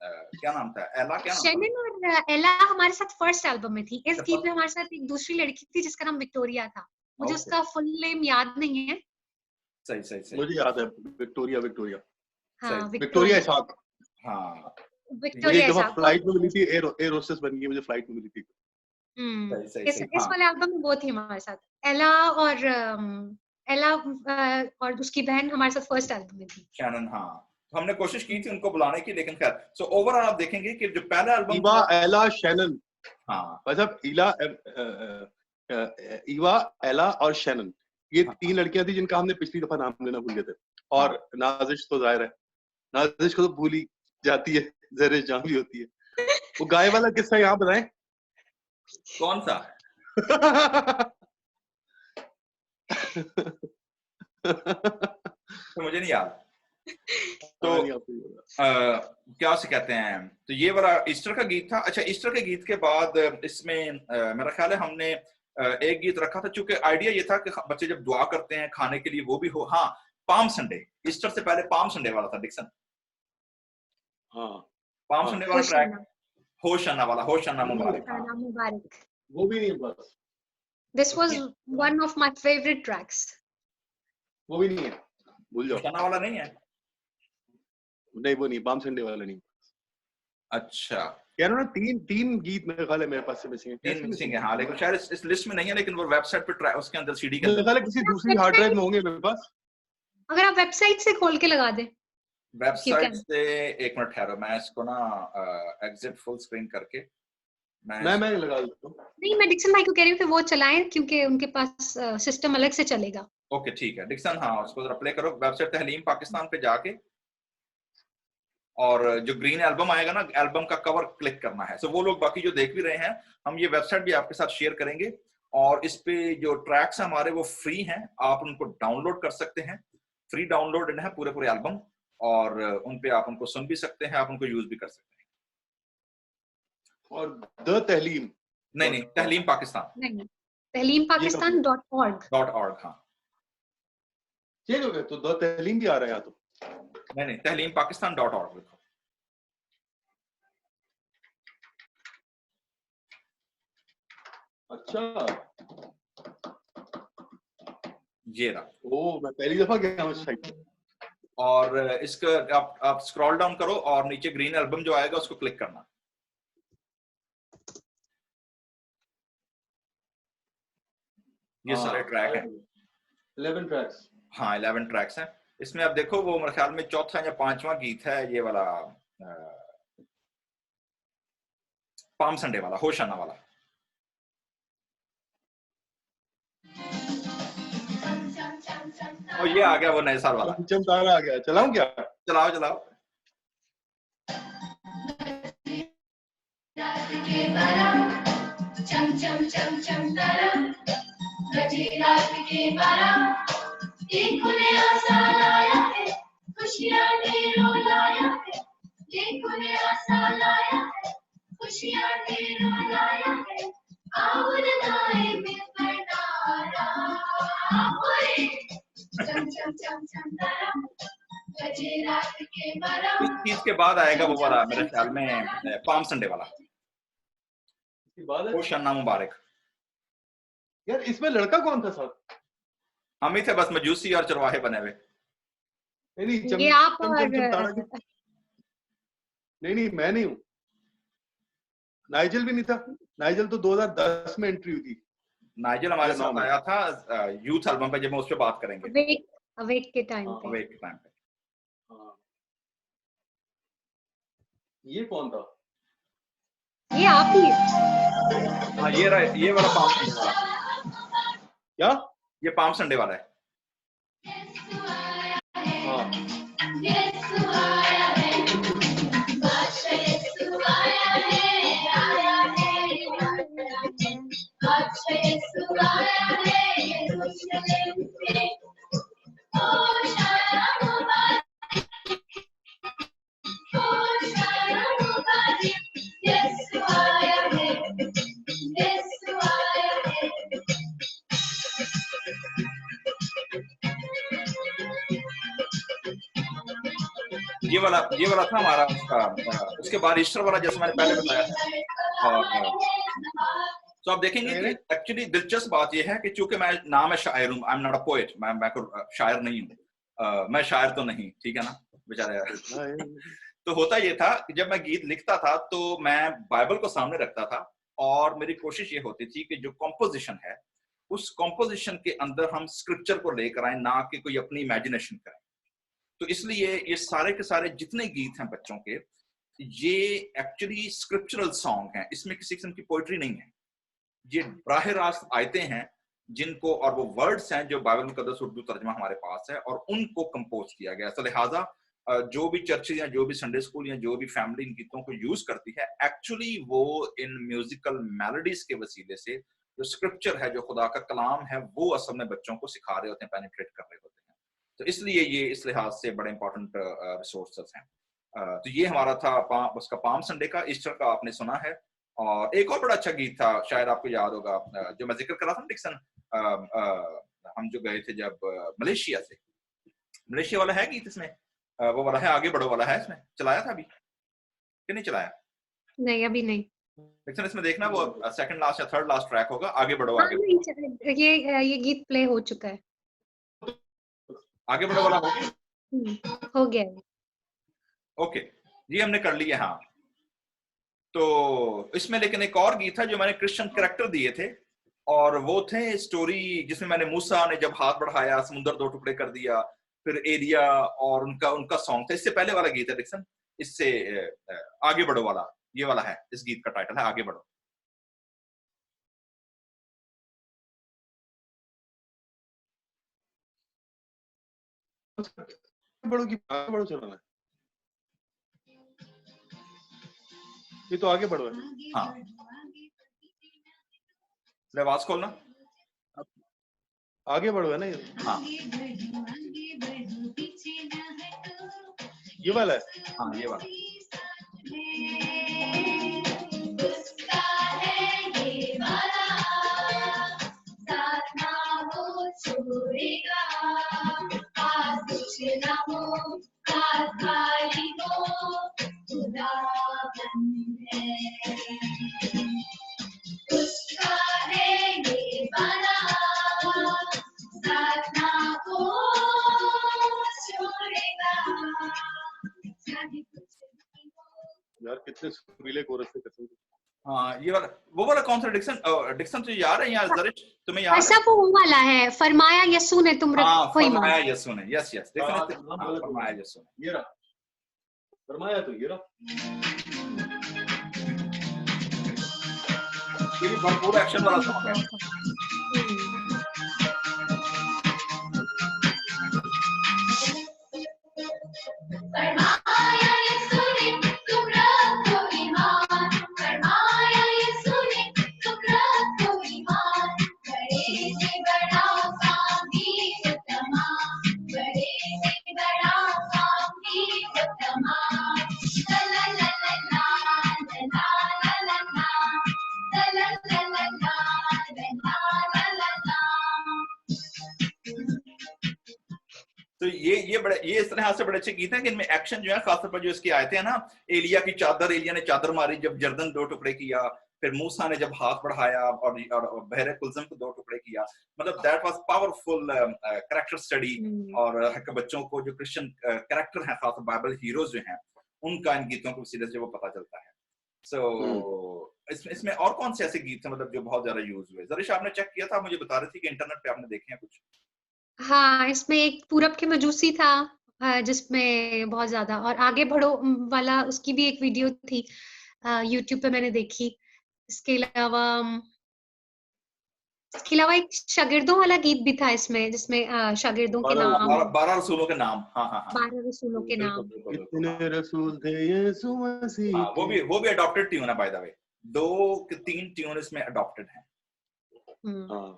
क्या नाम था, एला, क्या नाम था? शैनन और एला हमारे साथ फर्स्ट एल्बम में थी। इस गीत में हमारे साथ एक दूसरी लड़की थी जिसका नाम विक्टोरिया था। मुझे उसका फुल नेम याद नहीं है। सही सही सही। मुझे याद है, विक्टोरिया। हाँ, विक्टोरिया इसाक। हाँ, विक्टोरिया मुझे इसाक। फ्लाइट में मिली थी, एयर होस्टेस बन गई, मुझे फ्लाइट में मिली थी। इस वाले एल्बम में वो थी हमारे साथ। एला और उसकी बहन हमारे साथ फर्स्ट एल्बम में थी। शैनन, हाँ। तो हमने कोशिश की थी उनको बुलाने की, लेकिन खैर सो ओवरऑल आप देखेंगे कि जो पहला एल्बम ईवा, एला, शैनन। हाँ मतलब ईवा, एला और शैनन, ये तीन लड़कियां थी जिनका हमने पिछली दफा नाम लेना भूल गए थे। और नाजिश तो जाहिर है, नाजिश को तो भूल ही जाती है, ज़रिश जान भी होती है। वो गाय वाला किस्सा यहाँ बताएं। कौन सा? तो मुझे नहीं याद। तो क्या उसे कहते हैं, तो ये वाला ईस्टर का गीत था। अच्छा, ईस्टर के गीत के बाद इसमें मेरा ख्याल है हमने एक गीत रखा था, चूंकि आइडिया ये था कि बच्चे जब दुआ करते हैं खाने के लिए वो भी हो। हाँ, पाम संडे, ईस्टर से पहले पाम संडे वाला था डिक्सन। हाँ, पाम संडे वाला ट्रैक, होशाना वाला, होशाना मुबारक। वो भी नहीं बस। This was one of my favorite tracks. वो भी नहीं है, भूल जाओ। होशाना वाला नहीं है? नहीं, वो नहीं, पाम संडे वाला नहीं। अच्छा, कह रहा ना, तीन गीत मेरे ख्याल है मेरे पास से मिसिंग है। तीन मिसिंग है, हाँ, लेकिन शायद इस लिस्ट में नहीं है, लेकिन वो वेबसाइट पे ट्रैक, उसके अंदर सीडी के मेरे ख्याल है किसी दूसरी हार्ड ड्राइव में होंगे मेरे पास। अगर आप वेबसाइट से खोल के लगा दें। वेबसाइट से, एक मिनट ठहरो, मैं इसको ना एग्जिट फुल स्क्रीन करके मैं लगा देता हूँ। नहीं, मैं डिक्सन भाई को कह रही हूँ कि वो चलाएं, क्योंकि उनके पास सिस्टम अलग से चलेगा। ओके ठीक है डिक्सन, हाँ उसको जरा प्ले करो। वेबसाइट तहलीम पाकिस्तान पे जाके, और जो ग्रीन एल्बम आएगा ना, एल्बम का कवर क्लिक करना है। सो वो लोग बाकी जो देख भी रहे हैं, हम ये वेबसाइट भी आपके साथ शेयर करेंगे, और इस पे जो ट्रैक्स हमारे वो फ्री हैं, आप उनको डाउनलोड कर सकते हैं। फ्री डाउनलोड है पूरे एल्बम, और उन पे आप उनको सुन भी सकते हैं, आप उनको यूज भी कर सकते हैं। और द तहलीम, नहीं, तहलीम पाकिस्तान, नहीं, tahlimpakistan.org। हाँ, चेंज हो गया तो द तहलीम भी आ रहा है यहाँ तो। नहीं, tahlimpakistan.org लिखो। अच्छा, ये रहा। ओ, मैं पहली दफा गया हूँ इस साइट पे। और इसका आप स्क्रॉल डाउन करो, और नीचे ग्रीन एल्बम जो आएगा उसको क्लिक करना। ये सारे ट्रैक हैं, 11 ट्रैक्स। हाँ 11 ट्रैक्स हैं इसमें। आप देखो, वो मेरे ख्याल में चौथा या पांचवा गीत है ये वाला, पाम संडे वाला, होशाना वाला। और ये आ गया वो नए साल वाला, चमतारा आ गया। चलाऊं क्या? चलाओ। इस चीज के बाद आएगा वो वाला, मेरे ख्याल में पाम संडे वाला। वो शन्ना मुबारक। यार इसमें लड़का कौन था साथ? हम ही थे बस, मजूसी और चरवाहे बने हुए। नहीं, ये आप चम और तारा की नहीं, मैं नहीं हूँ। नाइजल भी नहीं था। नाइजल तो 2010 में एंट्री हुई थी। नाइजल हमारे साथ आया था यूथ एल्बम पे, जब हम उस पे बात करेंगे। अवेक के टाइम पे। अवेक के टाइम पे। ये कौन था? ये आप ही। हाँ ये वाला पाम संडे वाला। क्या? ये पाम संडे वाला है। ये वाला था हमारा उसका। उसके बाद ईस्टर वाला, जैसे मैंने पहले बताया था। और तो आप देखेंगे कि एक्चुअली दिलचस्प बात यह है कि चूंकि मैं नाम है शायर हूँ, I am not a poet, मैं शायर नहीं हूँ। मैं शायर तो नहीं, ठीक है ना बेचारे। तो होता ये था कि जब मैं गीत लिखता था तो मैं बाइबल को सामने रखता था, और मेरी कोशिश ये होती थी कि जो कॉम्पोजिशन है उस कॉम्पोजिशन के अंदर हम स्क्रिप्चर को लेकर आए, ना कि कोई अपनी इमेजिनेशन करें। तो इसलिए ये सारे के सारे जितने गीत हैं बच्चों के, ये एक्चुअली स्क्रिप्चरल सॉन्ग हैं, इसमें किसी किस्म की पोइट्री नहीं है। ये बराह रास्त आयतें हैं जिनको, और वो वर्ड्स हैं जो बाइबल मुकद्दस उर्दू तर्जमा हमारे पास है, और उनको कंपोज किया गया। तो लिहाजा जो भी चर्चेज या जो भी संडे स्कूल या जो भी फैमिली इन गीतों को यूज करती है, एक्चुअली वो इन म्यूजिकल मेलोडीज के वसीले से जो स्क्रिप्चर है, जो खुदा का कलाम है, वो असल में बच्चों को सिखा रहे होते हैं, पेनिट्रेट कर रहे होते हैं। तो इसलिए ये इस लिहाज से बड़े इंपॉर्टेंट रिसोर्सेस हैं। तो ये हमारा था उसका पाम संडे का। ईस्टर का आपने सुना है। और एक और बड़ा अच्छा गीत था, शायद आपको याद होगा, जो मैं जिक्र कर रहा था डिक्सन, हम जो गए थे जब मलेशिया से। मलेशिया वाला है गीत इसमें, वो वाला है, आगे बढ़ो वाला है। इसमें चलाया था अभी कि नहीं चलाया? नहीं, अभी नहीं। डिक्सन इसमें देखना, वो सेकंड लास्ट या थर्ड लास्ट ट्रैक होगा, आगे बढ़ो आगे बढ़ो। ये गीत प्ले हो चुका है। आगे बढ़ो वाला हो गया? हो गया। ओके, ये हमने कर लिया। हाँ, तो इसमें लेकिन एक और गीत था जो मैंने क्रिश्चियन कैरेक्टर दिए थे, और वो थे स्टोरी जिसमें मैंने मूसा ने जब हाथ बढ़ाया समुद्र दो टुकड़े कर दिया, फिर एलिया, और उनका सॉन्ग था। इससे पहले वाला गीत है डिक्सन, इससे आगे बढ़ो वाला, ये वाला है। इस गीत का टाइटल है आगे बढ़ो। आगे बढ़ो चलाना है। ये तो आगे बढ़ो है। हाँ, आवाज खोलना। आगे बढ़ो है ना ये? हाँ, ये वाला है। हाँ, ये वाला। यार कितने सुरीले कोरस थे कसम से। हाँ, ये वाला, वो वाला कौन सा डिक्सन? डिक्सन तुझे याद है यार? जरिश तुम्हें याद है? वो वाला है, फरमाया यसू ने तुम रखो ईमान। फरमाया यसू ने, यस यस, फरमाया यसू ने। ये रहा फरमाया, तो ये रहा। ये भी भरपूर एक्शन वाला सॉन्ग है। तो ये इस तरह से बड़े अच्छे गीत हैं कि इनमें एक्शन जो है, खासतौर पर जो इसकी आयतें हैं ना, एलिया की चादर, एलिया ने चादर मारी जब जर्दन दो टुकड़े किया, फिर मूसा ने जब हाथ बढ़ाया और बहरे कुलज़म को 2 टुकड़े किया, मतलब that was powerful character study. और बच्चों को जो क्रिश्चियन कैरेक्टर हैं, खास बाइबल हीरोज जो हैं, उनका इन गीतों के वसीले से वो पता चलता है। सो इसमें और कौन से ऐसे गीत हैं मतलब जो बहुत ज्यादा यूज हुए? ज़रिश, आपने चेक किया था, मुझे बता रही थी कि इंटरनेट पे आपने देखे हैं कुछ। हाँ, इसमें एक पूरब के मजूसी था, जिसमें बहुत ज्यादा, और आगे बढ़ो वाला उसकी भी एक वीडियो थी, यूट्यूब पे मैंने देखी। इसके अलावा एक शागिर्दों वाला गीत भी था इसमें, जिसमें शागिर्दों के नाम, 12 रसूलों के नाम। हाँ हाँ हाँ, 12 रसूलों के नाम। कितने रसूल थे यीशु मसीह हाँ, के। वो भी अडॉप्टेड ट्यून है बाय द वे। 2 के 3 ट्यून इसमें अडॉप्टेड हैं। हाँ,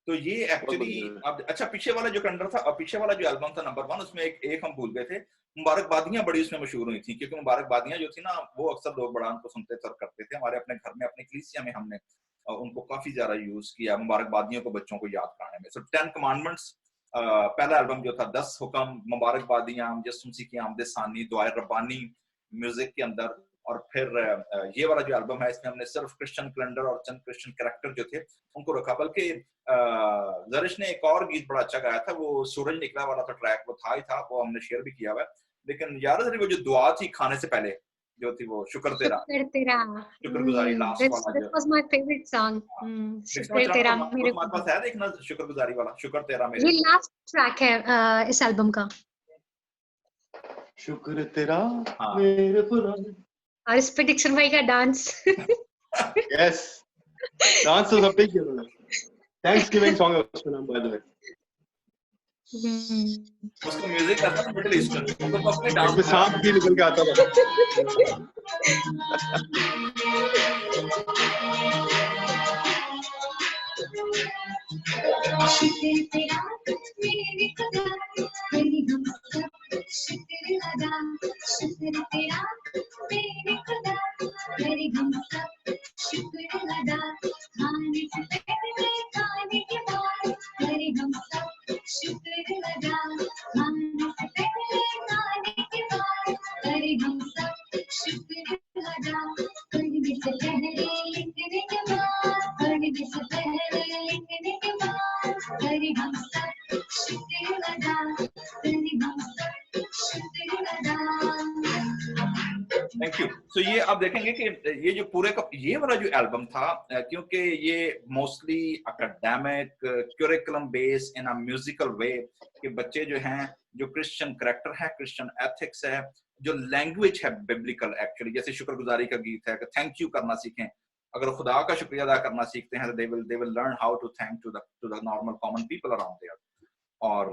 तो ये एक्चुअली अब अच्छा, पीछे वाला जो कंडर था, पीछे वाला जो एल्बम था नंबर 1, उसमें एक हम भूल गए थे, मुबारकबादियां बड़ी उसमें मशहूर हुई थी, क्योंकि मुबारकबादियां जो थी ना, वो अक्सर लोग बड़ा उनको सुनते थे और करते थे। हमारे अपने घर में, अपनी कलीसिया में हमने उनको काफी ज्यादा यूज किया मुबारकबादियों को बच्चों को याद कराने में। सो 10 कमांडमेंट्स, पहला एल्बम जो था 10 हुक्म, मुबारकबादियां, यीशु मसीह की आमद सानी, दुआए रब्बानी म्यूजिक के अंदर। और फिर ये वाला जो एल्बम है, इसमें हमने सिर्फ क्रिश्चियन कैलेंडर और चंद क्रिश्चियन कैरेक्टर जो थे उनको रखा। बल्कि ज़रिश ने एक और गीत बड़ा अच्छा गाया था, वो सूरज निकला वाला था ट्रैक, वो था ही था, वो हमने शेयर भी किया हुआ है। लेकिन याद है वो जो दुआ थी खाने से पहले जो थी, वो शुक्र तेरा, शुक्रगुजारी लास्ट वाला This जो, was my favorite song. शुक्र शुक्र तेरा मेरे तुम्हारे पास है देखना, शुक्रगुजारी वाला, शुक्र तेरा मेरे। ये लास्ट ट्रैक है इस एल्बम का। शुक्र तेरा हाँ। मेरे खुदा। और इस पे डिक्सन भाई का डांस। यस, डांस तो सब पे किया था। थैंक्सगिविंग सॉन्ग है उसका नाम, बाय द वे। उसका म्यूजिक था ना मिडिल ईस्टर्न, तो अपने डांस इसमें सांप भी निकल के आता था। शुक्र तेरा मेरे खुदा, तेरी हम सब शुक्र अदा। शुक्र तेरा मेरे खुदा, तेरी हम सब शुक्र अदा। खाने से पहले खाने के बाद, तेरी हम सब शुक्र अदा। खाने से पहले खाने के बाद, तेरी हम सब शुक्र अदा। पढ़ने से पहले लिखने के बाद, पढ़ने से पहले लिखने के बाद, तेरी हम सब शुक्र अदा। तेरी हम सब शुक्र अदा। Thank you. सो ये आप देखेंगे कि ये जो पूरे का ये वाला जो एल्बम था, क्योंकि ये mostly academic curriculum based in a musical way, कि बच्चे जो हैं, जो क्रिश्चियन करैक्टर है, क्रिश्चियन एथिक्स है, जो लैंग्वेज है बिब्लिकल एक्चुअली, जैसे शुक्रगुजारी का गीत है कि थैंक यू करना सीखें। अगर खुदा का शुक्रिया अदा करना सीखते हैं तो they will learn how to thank to the normal common people around there. और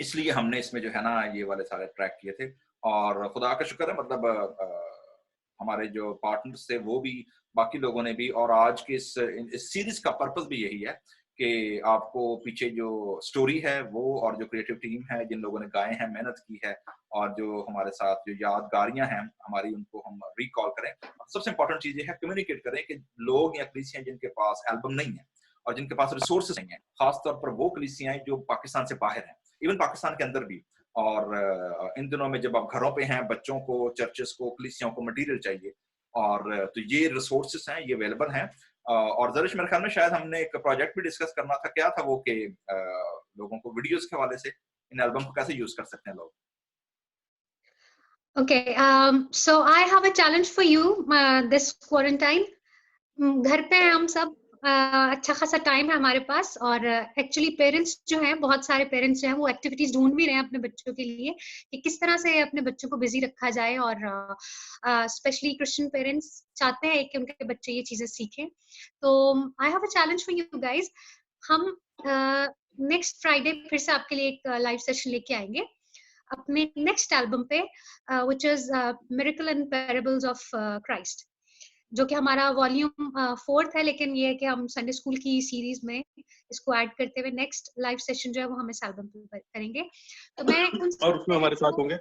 इसलिए हमने इसमें जो है ना ये वाले सारे ट्रैक किए थे। और खुदा का शुक्र है, मतलब हमारे जो पार्टनर्स थे वो भी, बाकी लोगों ने भी, और आज के इस सीरीज का पर्पस भी यही है कि आपको पीछे जो स्टोरी है वो, और जो क्रिएटिव टीम है, जिन लोगों ने गाए हैं, मेहनत की है, और जो हमारे साथ जो यादगारियां हैं हमारी, उनको हम रिकॉल करें। सबसे इंपॉर्टेंट चीज ये है कम्युनिकेट करें कि लोग या कलीसियां जिनके पास एल्बम नहीं है और जिनके पास रिसोर्सेज नहीं है, खासतौर पर वो कलीसियां जो पाकिस्तान से बाहर हैं, इवन पाकिस्तान के अंदर भी, और इन दिनों में जब आप घरों पे हैं, बच्चों को, चर्चेस को, कलीसियाओं को मटेरियल चाहिए, और तो ये रिसोर्सेस हैं, ये अवेलेबल हैं। और ज़रिश, मेरे ख्याल में शायद हमने एक प्रोजेक्ट भी डिस्कस करना था, क्या था वो, कि लोगों को वीडियोस के हवाले से इन एल्बम को कैसे यूज कर सकते हैं लोग। Okay, so I have a challenge for you this quarantine. घर पे हैं हम सब, अच्छा खासा टाइम है हमारे पास, और एक्चुअली पेरेंट्स जो हैं, बहुत सारे पेरेंट्स जो हैं वो एक्टिविटीज ढूंढ भी रहे हैं अपने बच्चों के लिए कि किस तरह से अपने बच्चों को बिजी रखा जाए, और स्पेशली क्रिश्चियन पेरेंट्स चाहते हैं कि उनके बच्चे ये चीजें सीखें। तो I have a challenge for you guys. हम नेक्स्ट फ्राइडे फिर से आपके लिए एक लाइव सेशन लेके आएंगे अपने नेक्स्ट एल्बम पे, which is miracle and parables of Christ, जो कि हमारा वॉल्यूम 4 है, लेकिन ये है कि हम संडे स्कूल की सीरीज में इसको ऐड करते हुए नेक्स्ट लाइव सेशन जो है वो हम इस एल्बम पे करेंगे। तो मैं और उसमें हमारे साथ होंगे,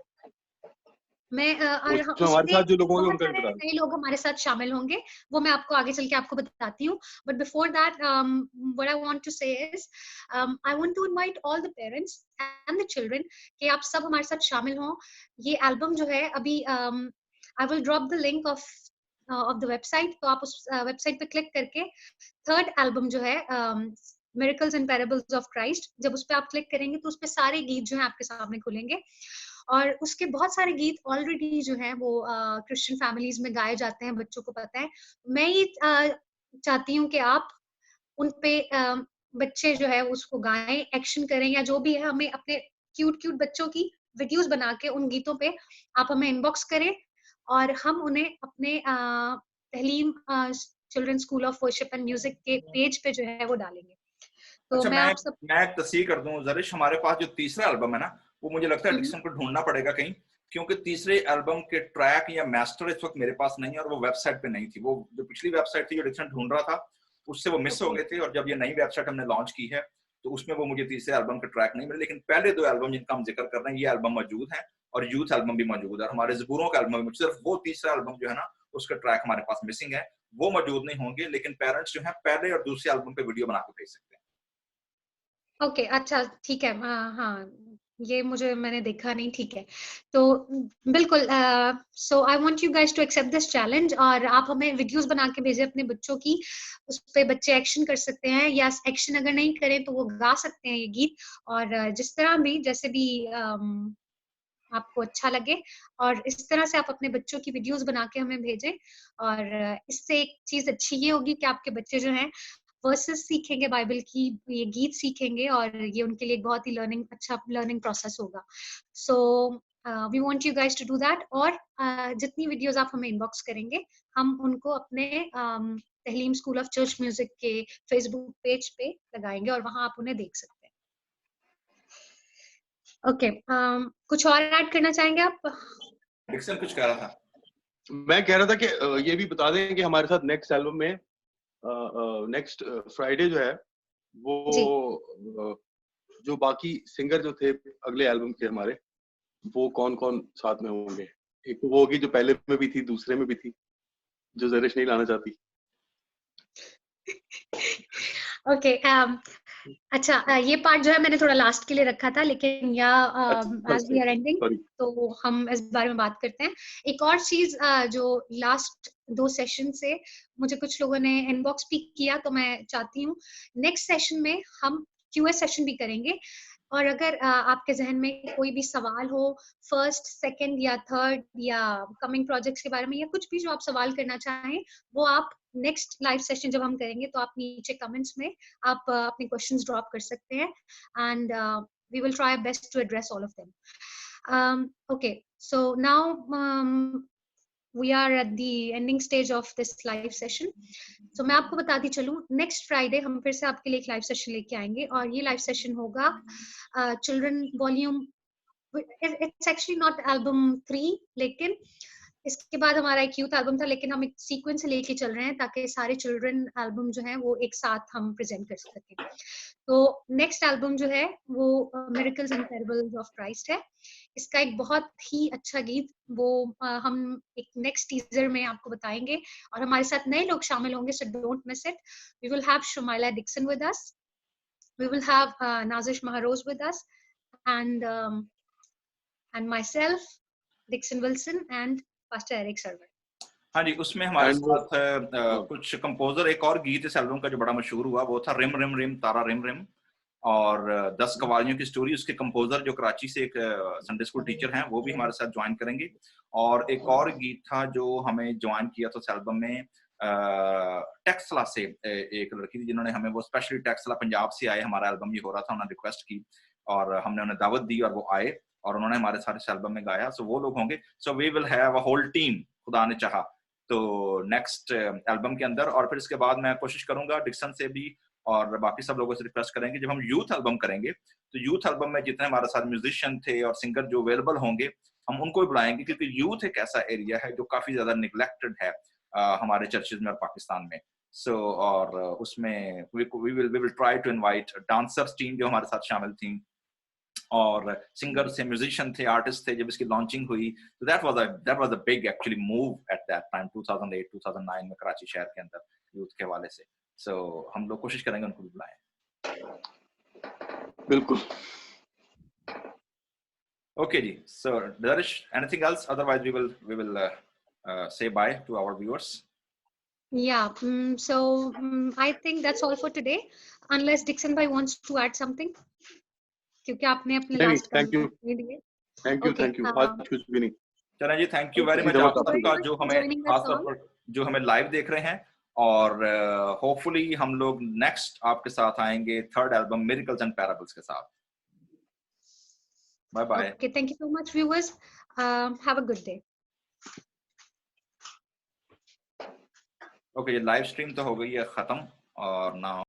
हमारे साथ जो लोग होंगे उनका भी बता नए लोग हमारे साथ शामिल होंगे, वो मैं आपको आगे चल के आपको बताती हूँ। But before that, what I want to say is, I want to invite all the parents and the children कि आप सब हमारे साथ शामिल हों। ये एल्बम जो है अभी, I will drop the link of of the website, तो आप उस वेबसाइट पे क्लिक करके थर्ड एल्बम जो है miracles and parables of Christ, जब उस पे आप क्लिक करेंगे तो उस पे सारे गीत जो है आपके सामने खुलेंगे, और उसके बहुत सारे गीत ऑलरेडी जो है वो क्रिश्चियन फैमिलीज में गाए जाते हैं, बच्चों को पता है। मैं ये चाहती हूँ कि आप उन पे बच्चे जो है उसको गाएं, एक्शन करें, या जो भी है, हमें अपने क्यूट क्यूट बच्चों की वीडियोस बना के उन गीतों पे आप हमें इनबॉक्स करें, और हम उन्हें अपने Tahleem children school of worship and music के पेज पे जो है वो डालेंगे। तो अच्छा, मैं आप सब मैं एक तस्दीक कर दूं जरिश, हमारे पास जो तीसरा एल्बम है ना, वो मुझे लगता है हम्म, डिक्सन को ढूंढना पड़ेगा कहीं, क्योंकि तीसरे एल्बम के ट्रैक या मास्टर इस वक्त मेरे पास नहीं है, और वो वेबसाइट पे नहीं थी। वो जो पिछली वेबसाइट थी जो डिक्सन ढूंढ रहा था, उससे वो मिस हो ओके गए थे, और जब ये नई वेबसाइट हमने लॉन्च की है तो उसमें वो मुझे तीसरे एल्बम के ट्रैक नहीं मिले। लेकिन पहले दो एल्बम जिनका हम जिक्र कर रहे हैं, ये एल्बम मौजूद है, और यूथ एल्बम भी मौजूद है, और हमारे ज़बूरों का एल्बम भी। सिर्फ वो तीसरा एल्बम जो है ना, उसका ट्रैक हमारे पास मिसिंग है, वो मौजूद नहीं होंगे। लेकिन पेरेंट्स जो है पहले और दूसरे एल्बम पे वीडियो बना के भेज सकते हैं। ओके, अच्छा ठीक है, हाँ हाँ, ये मुझे मैंने देखा नहीं, ठीक है। तो बिल्कुल, so I want you guys to accept this challenge, और आप हमें वीडियोस बना के भेजें अपने बच्चों की, उस पे बच्चे एक्शन कर सकते हैं, या एक्शन अगर नहीं करें तो वो गा सकते हैं ये गीत, और जिस तरह भी, जैसे भी आपको अच्छा लगे, और इस तरह से आप अपने बच्चों की वीडियोस बना के हमें भेजें। और इससे एक चीज अच्छी ये होगी कि आपके बच्चे जो हैं वर्सेस सीखेंगे बाइबल की, ये गीत सीखेंगे, और ये उनके लिए बहुत ही अच्छा लर्निंग प्रोसेस होगा। So we want you guys to do that, और जितनी वीडियोस आप हमें इनबॉक्स करेंगे, हम उनको अपने तहलीम स्कूल ऑफ चर्च म्यूजिक के फेसबुक पेज पे लगाएंगे, और वहां आप उन्हें देख सकते हैं। ओके, कुछ और ऐड करना चाहेंगे आप? डिक्सन कुछ कह रहा था। मैं कह रहा था कि ये भी बता दें कि हमारे साथ नेक्स्ट एल्बम में नेक्स्ट फ्राइडे जो है वो जी, जो बाकी सिंगर जो थे अगले एल्बम के हमारे, वो कौन कौन साथ में होंगे। एक तो वो होगी जो पहले में भी थी, दूसरे में भी थी, जो जरिश नहीं लाना चाहती। ओके, अच्छा, ये पार्ट जो है मैंने थोड़ा लास्ट के लिए रखा था, लेकिन या अच्छा as we are ending sorry. तो हम इस बारे में बात करते हैं। एक और चीज जो लास्ट 2 सेशन से मुझे कुछ लोगों ने इनबॉक्स भी किया, तो मैं चाहती हूँ नेक्स्ट सेशन में हम क्यूए सेशन भी करेंगे, और अगर आपके जहन में कोई भी सवाल हो, फर्स्ट, सेकंड या थर्ड, या कमिंग प्रोजेक्ट्स के बारे में, या कुछ भी जो आप सवाल करना चाहें, वो आप नेक्स्ट लाइव सेशन जब हम करेंगे तो आप नीचे कमेंट्स में आप अपने क्वेश्चंस ड्रॉप कर सकते हैं, and we will try our best to address all of them. Okay, so now we are at the ending stage of this live session. So मैं आपको बताती चलूं, नेक्स्ट फ्राइडे हम फिर से आपके लिए एक लाइव सेशन लेके आएंगे, और ये लाइव सेशन होगा children volume, it's actually not album 3, लेकिन इसके बाद हमारा एक यूथ एल्बम था, लेकिन हम एक सीक्वेंस लेके चल रहे हैं ताकि सारे चिल्ड्रन एल्बम जो हैं वो एक साथ हम प्रेजेंट कर सकें। तो नेक्स्ट एल्बम जो है वो miracles and parables of Christ है। इसका एक बहुत ही अच्छा गीत वो हम एक नेक्स्ट टीजर में आपको बताएंगे, और हमारे साथ नए लोग शामिल होंगे, so don't miss it. We will have Shumaila Dixon with us, we will have Nazish Mahroz with us, and myself, Dixon Wilson, and Pastor Eric Server. हाँ जी, उसमें हमारे एंड वो साथ कुछ कंपोजर, एक और गीत इस एल्बम का जो बड़ा मशहूर हुआ वो था रिम रिम रिम तारा रिम रिम, और 10 कवालियों की स्टोरी। उसके कंपोजर जो कराची से एक संडे स्कूल टीचर हैं, वो भी हमारे साथ ज्वाइन करेंगे। और एक और गीत था जो हमें ज्वाइन किया था इस एल्बम में, टेक्सला से एक लड़की थी जिन्होंने हमें, वो स्पेशली टेक्सला पंजाब से आए, हमारा एल्बम ये हो रहा था, उन्होंने रिक्वेस्ट की और हमने उन्हें दावत दी और वो आए और उन्होंने हमारे सारे एल्बम में गाया। सो वो लोग होंगे। So we will have a whole team, खुदा ने चाहा तो नेक्स्ट एल्बम के अंदर। और फिर इसके बाद मैं कोशिश करूंगा डिक्सन से भी और बाकी सब लोगों से रिक्वेस्ट करेंगे, जब हम यूथ एल्बम करेंगे तो यूथ एल्बम में जितने हमारे साथ म्यूजिशियन थे और सिंगर जो अवेलेबल होंगे, हम उनको भी बुलाएंगे, क्योंकि यूथ एक ऐसा एरिया है जो काफी ज्यादा निगलेक्टेड है हमारे चर्चेज में और पाकिस्तान में। सो और उसमें we will try to invite dancers team जो हमारे साथ शामिल थी, और सिंगर थे, म्यूजिशियन थे, आर्टिस्ट थे। जब इसकी लॉन्चिंग हुई तो that was a big actually move at that time 2008 2009 में कराची शहर के अंदर यूथ के हवाले से। सो हम लोग कोशिश करेंगे उनको भी बुलाएं। बिल्कुल। ओके जी, so Darish, anything else? Otherwise we will say bye to our viewers. Yeah, I think that's all for today, unless Dixon bhai wants to add something, क्योंकि आपने अपने नहीं, last thank you. दे दिए. Thank you, Okay, thank you, आज कुछ भी नहीं। चलें जी, thank you very okay. Much Thank आप you very सबका much जो for हमें joining us खास तौर all. पर जो हमें लाइव देख रहे हैं, और होपफुली हम लोग नेक्स्ट आपके साथ आएंगे third album miracles and parables के साथ. Bye bye. Okay, thank you so much, viewers. Have a good day. Okay, ये लाइव स्ट्रीम तो हो गई है खत्म, और ना